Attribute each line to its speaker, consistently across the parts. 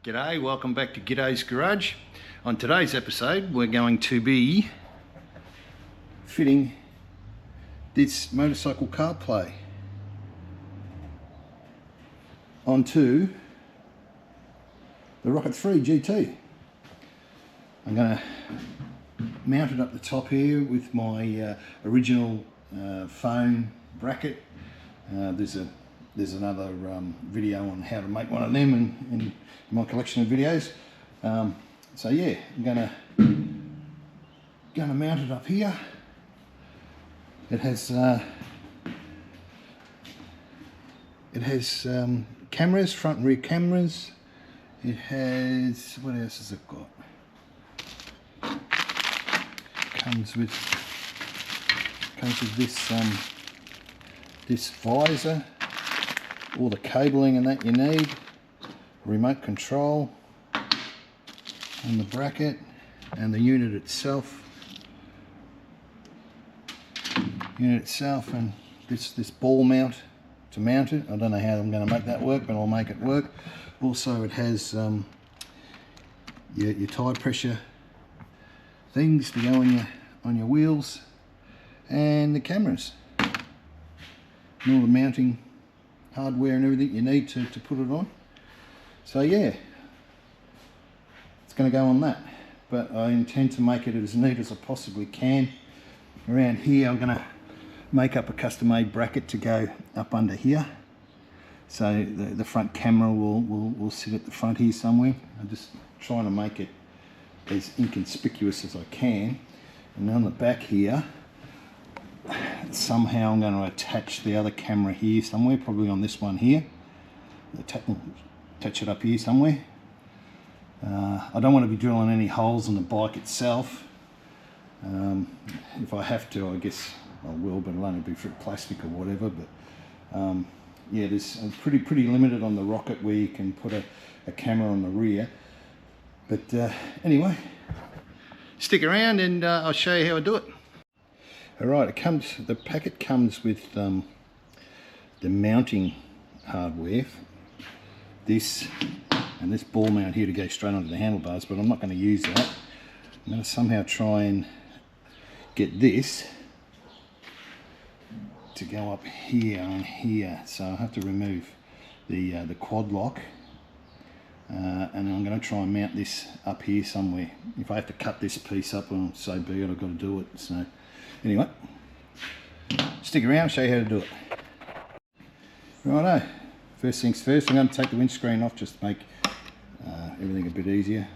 Speaker 1: G'day, welcome back to G'day's Garage. On today's episode we're going to be fitting this motorcycle CarPlay onto the Rocket 3 GT. I'm going to mount it up the top here with my original phone bracket. There's another video on how to make one of them in my collection of videos. So yeah, I'm gonna mount it up here. It has cameras, front and rear cameras. It has, what else has it got? Comes with this visor, all the cabling and that you need, remote control, and the bracket, and the unit itself, and this ball mount to mount it. I don't know how I'm going to make that work, but I'll make it work. Also, it has your tire pressure things to go on your wheels, and the cameras, and all the mounting hardware and everything you need to put it on. So yeah, it's going to go on that, but I intend to make it as neat as I possibly can. Around here I'm going to make up a custom-made bracket to go up under here, so the front camera will sit at the front here somewhere. I'm just trying to make it as inconspicuous as I can. And on the back here, somehow I'm going to attach the other camera here somewhere, probably on this one here. Attach it up here somewhere. I don't want to be drilling any holes in the bike itself. If I have to, I guess I will, but it'll only be for plastic or whatever. But yeah, there's pretty limited on the Rocket where you can put a camera on the rear. But anyway, stick around and I'll show you how I do it. Alright, the packet comes with the mounting hardware, this and this ball mount here to go straight onto the handlebars, but I'm not going to use that. I'm going to somehow try and get this to go up here and here, so I have to remove the quad lock, and I'm going to try and mount this up here somewhere. If I have to cut this piece up, well, so be it, I've got to do it. So anyway, stick around, show you how to do it. Righto, first things first, I'm going to take the windscreen off just to make everything a bit easier.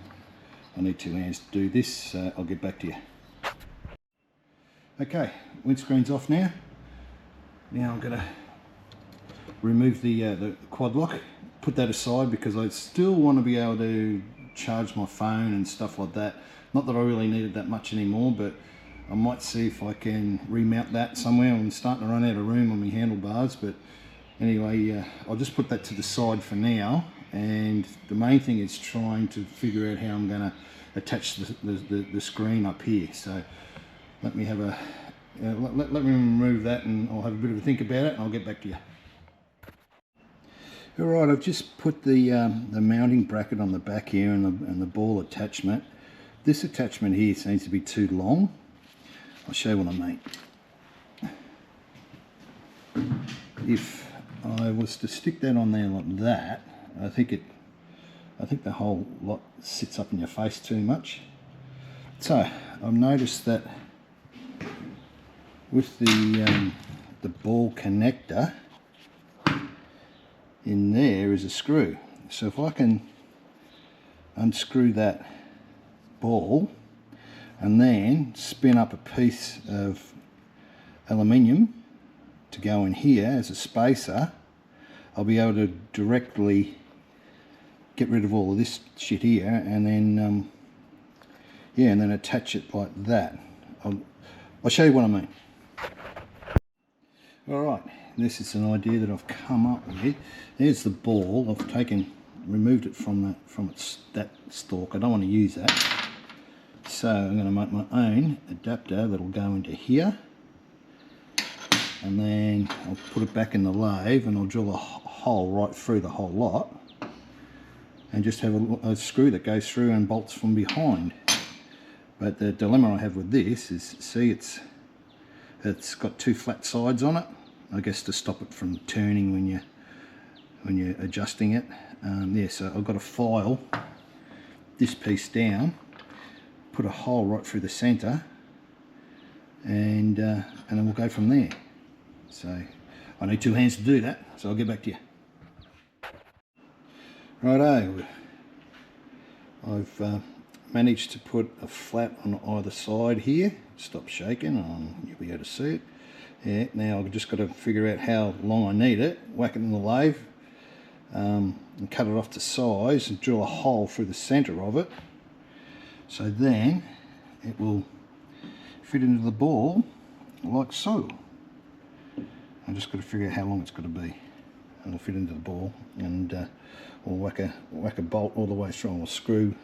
Speaker 1: I need 2 hands to do this, so I'll get back to you. Okay, windscreen's off now. Now I'm going to remove the quad lock, put that aside because I still want to be able to charge my phone and stuff like that. Not that I really need it that much anymore, but I might see if I can remount that somewhere. I'm starting to run out of room on my handlebars, but anyway, I'll just put that to the side for now. And the main thing is trying to figure out how I'm going to attach the screen up here. So let me have a let me remove that, and I'll have a bit of a think about it, and I'll get back to you. All right, I've just put the mounting bracket on the back here and the ball attachment. This attachment here seems to be too long. I'll show you what I mean. If I was to stick that on there like that, I think the whole lot sits up in your face too much. So I've noticed that with the ball connector in there is a screw. So if I can unscrew that ball and then spin up a piece of aluminium to go in here as a spacer, I'll be able to directly get rid of all of this shit here, and then yeah, and then attach it like that. I'll show you what I mean. Alright, this is an idea that I've come up with. There's the ball. I've removed it from that stalk. I don't want to use that. So I'm going to make my own adapter that'll go into here. And then I'll put it back in the lathe and I'll drill a hole right through the whole lot. and just have a screw that goes through and bolts from behind. But the dilemma I have with this is, see, it's got two flat sides on it, I guess to stop it from turning when you're adjusting it. Yeah, so I've got to file this piece down, put a hole right through the centre, and then we'll go from there. So I need 2 hands to do that, so I'll get back to you. Righto, I've managed to put a flat on either side here. Stop shaking, you'll be able to see it. Yeah, now I've just got to figure out how long I need it, whack it in the lathe, and cut it off to size and drill a hole through the centre of it, so then it will fit into the ball like so. I've just got to figure out how long it's got to be. It'll fit into the ball, and we'll whack a bolt all the way through, and we'll screw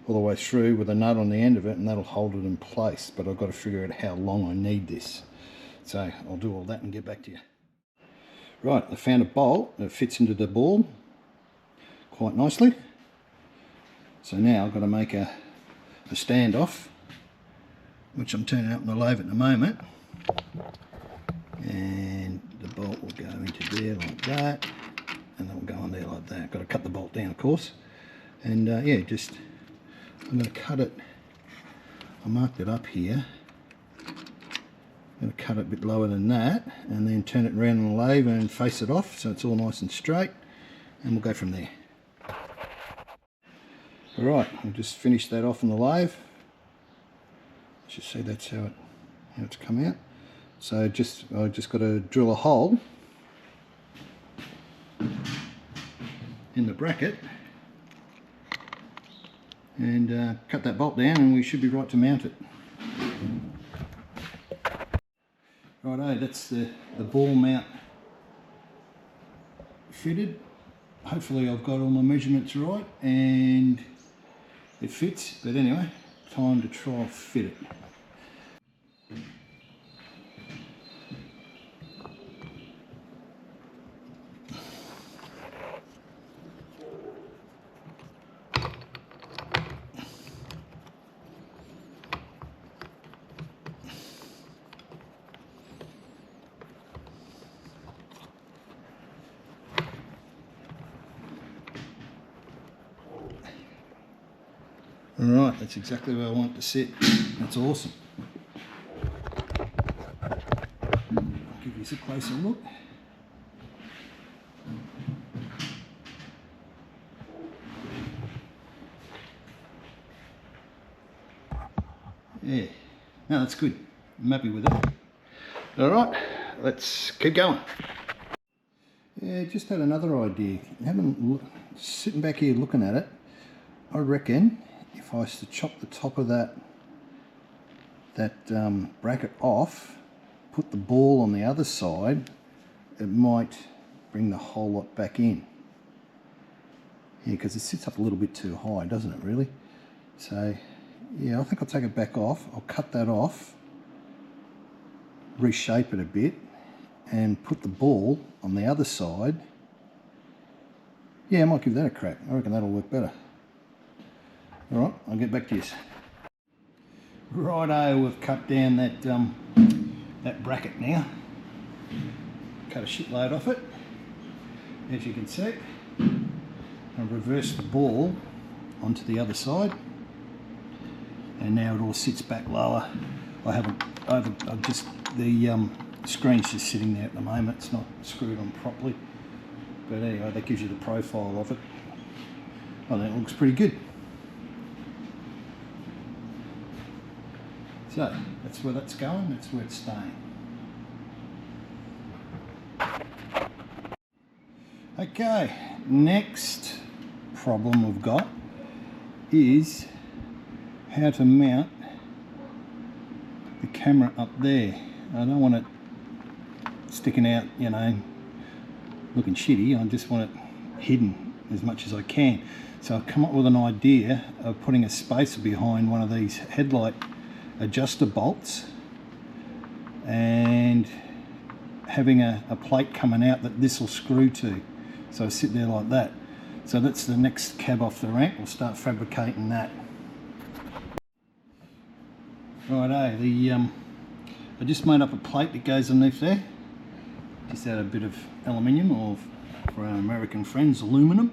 Speaker 1: all the way through with a nut on the end of it, and that'll hold it in place. But I've got to figure out how long I need this. So I'll do all that and get back to you. Right, I found a bolt that fits into the ball quite nicely. So now I've got to make a standoff, which I'm turning up in the lathe at the moment. And the bolt will go into there like that, and that will go on there like that. Got to cut the bolt down, of course. And yeah, just I'm going to cut it. I marked it up here. I'm going to cut it a bit lower than that, and then turn it around on the lathe and face it off so it's all nice and straight, and we'll go from there. Alright, I'll just finish that off on the lathe. You should see that's how it's come out. So I just got to drill a hole in the bracket and cut that bolt down, and we should be right to mount it. Righto, that's the ball mount fitted. Hopefully I've got all my measurements right and it fits, but anyway, time to try and fit it. Alright, that's exactly where I want it to sit. That's awesome. I'll give you a closer look. Yeah, no, that's good. I'm happy with it. Alright, let's keep going. Yeah, just had another idea. Sitting back here looking at it, I reckon if I was to chop the top of that bracket off, put the ball on the other side, it might bring the whole lot back in. Yeah, because it sits up a little bit too high, doesn't it really? So yeah, I think I'll take it back off. I'll cut that off, reshape it a bit, and put the ball on the other side. Yeah, I might give that a crack. I reckon that'll work better. Alright, I'll get back to you. Righto, we've cut down that bracket now. Cut a shitload off it, as you can see. I've reversed the ball onto the other side, and now it all sits back lower. The screen's just sitting there at the moment. It's not screwed on properly, but anyway, that gives you the profile of it. I think it looks pretty good. So that's where that's going, that's where it's staying. Okay, next problem we've got is how to mount the camera up there. I don't want it sticking out, you know, looking shitty. I just want it hidden as much as I can. So I've come up with an idea of putting a spacer behind one of these headlight adjuster bolts and having a plate coming out that this will screw to. So I sit there like that. So that's the next cab off the rank. We'll start fabricating that. Righto, I just made up a plate that goes underneath there. Just out a bit of aluminium, or for our American friends, aluminum.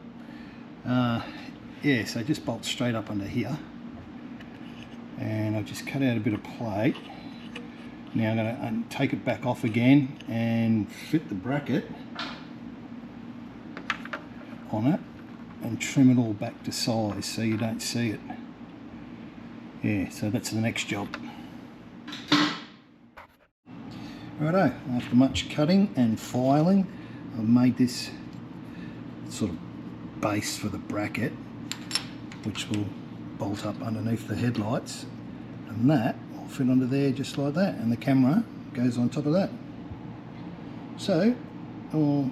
Speaker 1: Yeah, so just bolt straight up under here. And I've just cut out a bit of plate. Now I'm going to take it back off again and fit the bracket on it and trim it all back to size so you don't see it. Yeah, so that's the next job. Righto, after much cutting and filing, I've made this sort of base for the bracket, which will bolt up underneath the headlights, and that will fit under there just like that, and the camera goes on top of that. So I'll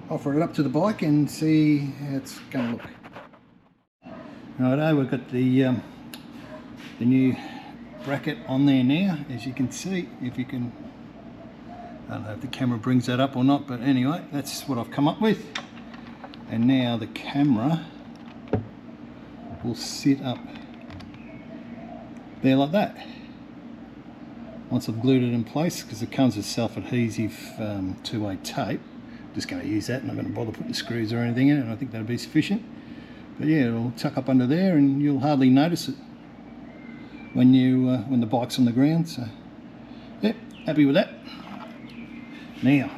Speaker 1: offer it up to the bike and see how it's going to look. Righto, we've got the new bracket on there now, as you can see. If you can, I don't know if the camera brings that up or not, but anyway, that's what I've come up with. And now the camera will sit up there like that. Once I've glued it in place, because it comes with self-adhesive two-way tape. Just going to use that, not going to bother putting screws or anything in it. I think that'll be sufficient. But yeah, it'll tuck up under there and you'll hardly notice it when the bike's on the ground. So yeah, happy with that. Now,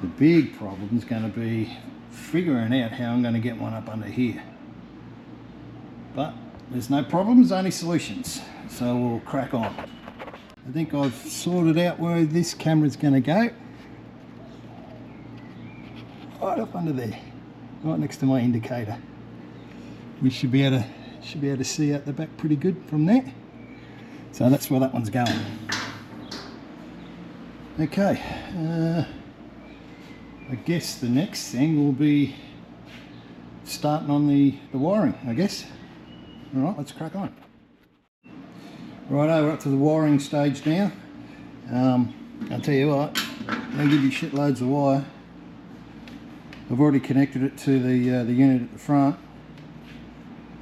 Speaker 1: the big problem is going to be figuring out how I'm going to get one up under here. But there's no problems, only solutions. So we'll crack on. I think I've sorted out where this camera's going to go. Right up under there, right next to my indicator. We should be able to see out the back pretty good from there. So that's where that one's going. Okay, I guess the next thing will be starting on the wiring, I guess. All right, let's crack on. Righto, we're up to the wiring stage now. I'll tell you what, they give you shitloads of wire. I've already connected it to the unit at the front,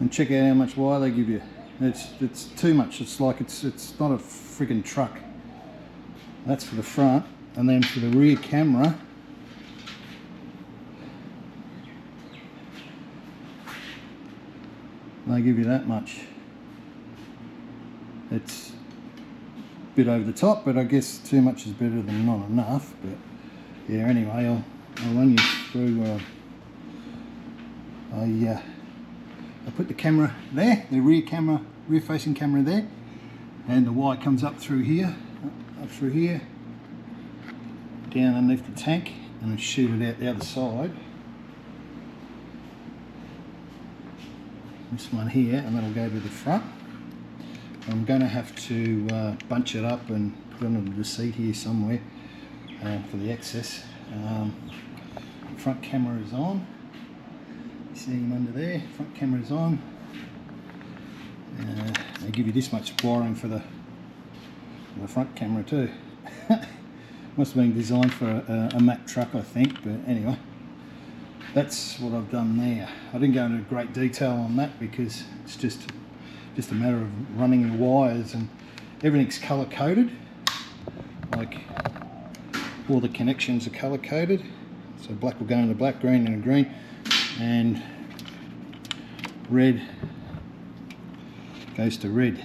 Speaker 1: and check out how much wire they give you. It's too much. It's like it's not a friggin' truck. That's for the front, and then for the rear camera, they give you that much. It's a bit over the top, but I guess too much is better than not enough. But yeah, anyway, I'll run you through. I put the camera there, the rear facing camera there, and the wire comes up through here, down underneath the tank, and I shoot it out the other side. This one here, and that'll go to the front. I'm going to have to bunch it up and put it under the seat here somewhere for the access. The front camera is on. See him under there, front camera is on. They give you this much wiring for the front camera too. Must have been designed for a Mack truck, I think, but anyway, that's what I've done there. I didn't go into great detail on that because it's just a matter of running the wires, and everything's color coded. Like all the connections are color coded, so black will go into black, green into green, and red goes to red.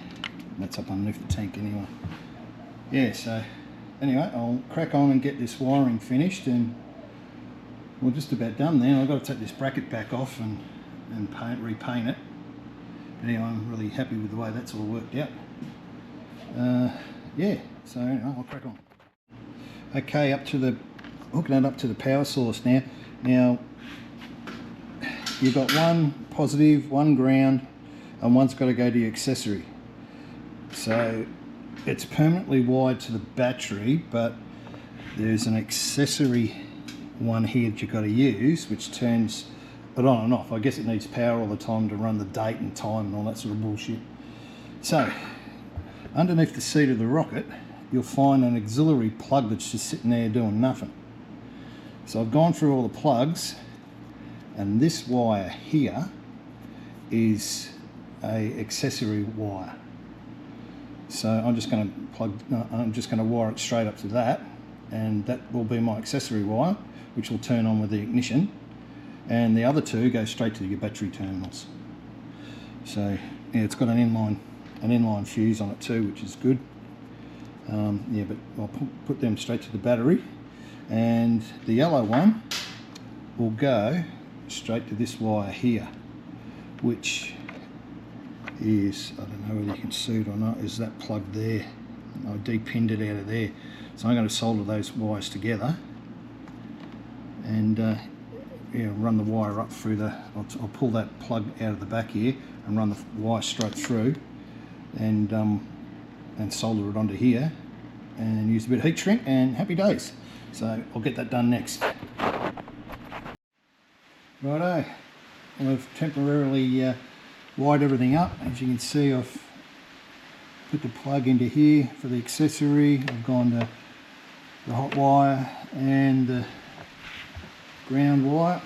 Speaker 1: That's up underneath the tank anyway. Yeah, so anyway, I'll crack on and get this wiring finished, and we're just about done there. I've got to take this bracket back off and repaint it. But anyway, I'm really happy with the way that's all worked out. Yeah, so anyway, I'll crack on. Okay, hooking it up to the power source now. Now, you've got one positive, one ground, and one's got to go to the accessory. So it's permanently wired to the battery, but there's an accessory one here that you've got to use, which turns it on and off. I guess it needs power all the time to run the date and time and all that sort of bullshit. So underneath the seat of the rocket, you'll find an auxiliary plug that's just sitting there doing nothing. So I've gone through all the plugs, and this wire here is a accessory wire. So I'm just going to wire it straight up to that, and that will be my accessory wire, which will turn on with the ignition, and the other two go straight to your battery terminals. So yeah, it's got an inline fuse on it too, which is good. Yeah, but I'll put them straight to the battery, and the yellow one will go straight to this wire here, which is, I don't know whether you can see it or not, is that plug there. I de-pinned it out of there. So I'm going to solder those wires together, and yeah, run the wire up through the, I'll pull that plug out of the back here and run the wire straight through, and solder it onto here, and use a bit of heat shrink, and happy days. So I'll get that done next. Righto, I've temporarily wired everything up. As you can see, I've put the plug into here for the accessory. I've gone to the hot wire and the ground wire.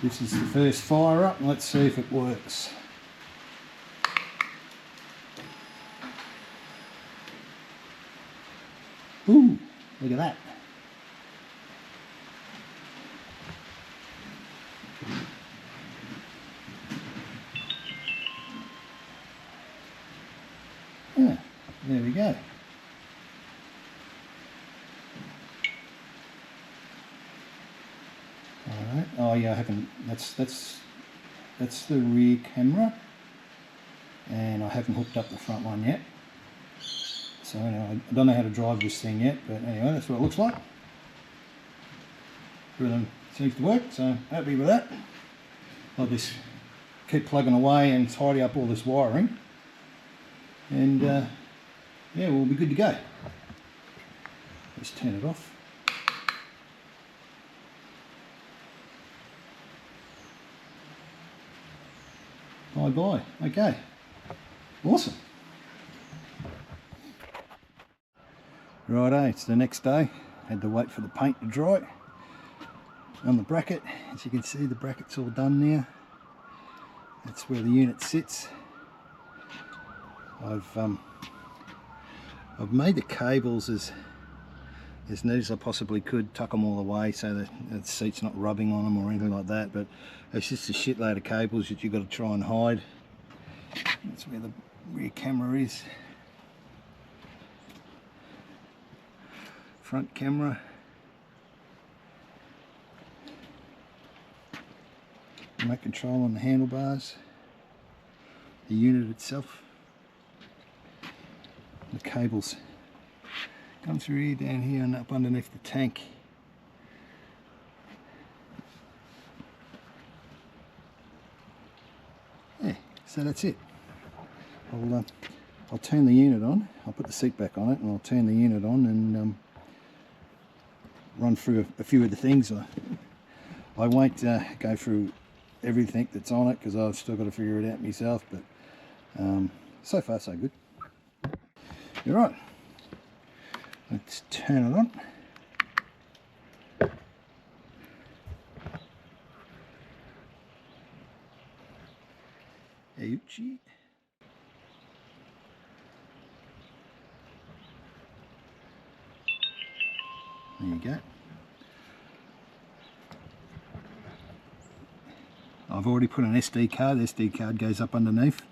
Speaker 1: This is the first fire up. Let's see if it works. Ooh, look at that. Yeah, there we go. Alright, oh yeah, I haven't, that's the rear camera, and I haven't hooked up the front one yet. So anyway, I don't know how to drive this thing yet, but anyway, that's what it looks like. Everything seems to work, so happy with that. I'll just keep plugging away and tidy up all this wiring, and yeah, we'll be good to go. Let's turn it off. Bye. Okay, awesome. Righto, it's the next day. Had to wait for the paint to dry on the bracket. As you can see, the bracket's all done now. That's where the unit sits. I've made the cables as neat as I possibly could, tuck them all away so that the seat's not rubbing on them or anything like that, but it's just a shitload of cables that you've got to try and hide. That's where the rear camera is. Front camera. Remote control on the handlebars. The unit itself. The cables come through here, down here, and up underneath the tank. Yeah, so that's it. I'll turn the unit on. I'll put the seat back on it, and I'll turn the unit on and run through a few of the things. I won't go through everything that's on it because I've still got to figure it out myself, but so far so good. You're right. Let's turn it on. Aoocci. There you go. I've already put an SD card. The SD card goes up underneath.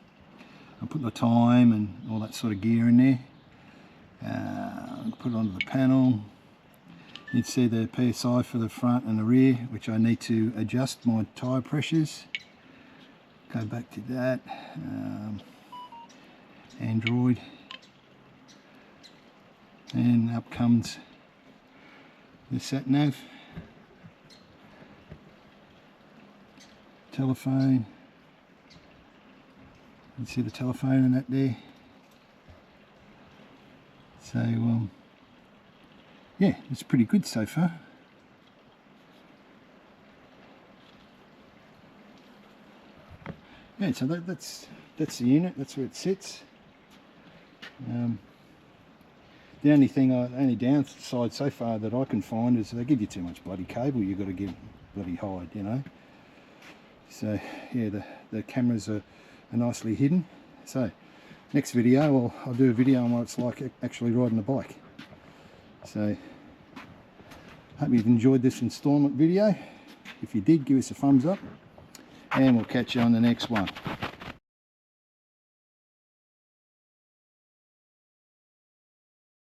Speaker 1: I'll put the time and all that sort of gear in there. Put it onto the panel. You'd see the PSI for the front and the rear, which I need to adjust my tyre pressures. Go back to that. Android. And up comes the sat nav. Telephone. You can see the telephone and that there. So yeah, it's pretty good so far. Yeah, so that's the unit. That's where it sits. The only downside so far that I can find is they give you too much bloody cable. You've got to get bloody hide, you know. So yeah, the cameras are nicely hidden. So next video, I'll do a video on what it's like actually riding a bike. So hope you've enjoyed this installment video. If you did, give us a thumbs up, and we'll catch you on the next one.